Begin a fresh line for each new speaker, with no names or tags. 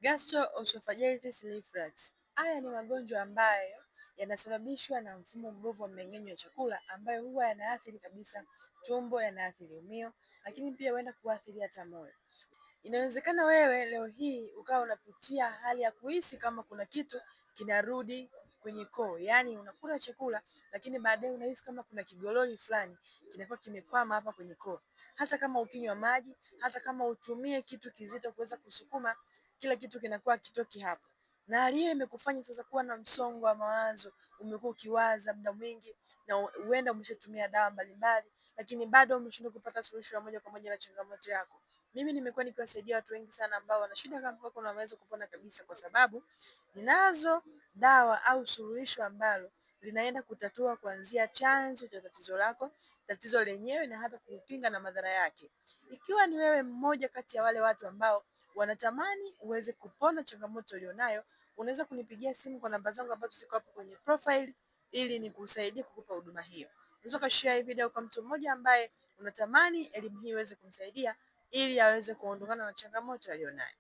Gastroesophagitis reflux. Haya ni magonjwa ambayo yanasababishwa na mfumo mbovu wa mmeng'enyo wa chakula ambayo huwa yanaathiri kabisa tumbo, yanaathiri umio, lakini pia huenda kuathiri hata moyo. Inawezekana wewe leo hii ukawa unapitia hali ya kuhisi kama kuna kitu kinarudi kwenye koo, yaani unakula chakula lakini baadaye unahisi kama kuna kigololi fulani kinakuwa kimekwama hapa kwenye koo. Hata kama ukinywa maji, hata kama utumie kitu kizito kuweza kusukuma, kila kitu kinakuwa kitoki hapo. Na hali hiyo imekufanya sasa kuwa na msongo wa mawazo, umekuwa ukiwaza muda mwingi na huenda umeshatumia dawa mbalimbali, lakini bado umeshindwa kupata suluhisho la moja kwa moja la changamoto yako. Mimi nimekuwa nikiwasaidia watu wengi sana ambao wana shida kama kwako na wameweza kupona kabisa, kwa sababu ninazo dawa au suluhisho ambalo linaenda kutatua kuanzia chanzo cha tatizo lako, tatizo lenyewe, na hata kupinga na madhara yake. Ikiwa ni wewe mmoja kati ya wale watu ambao wanatamani uweze kupona changamoto ulionayo, unaweza kunipigia simu kwa namba zangu ambazo ziko hapo kwenye profile ili nikusaidie kukupa huduma hiyo. Unaweza kushare hii video kwa mtu mmoja ambaye unatamani elimu hii iweze kumsaidia ili aweze kuondokana na changamoto aliyonayo.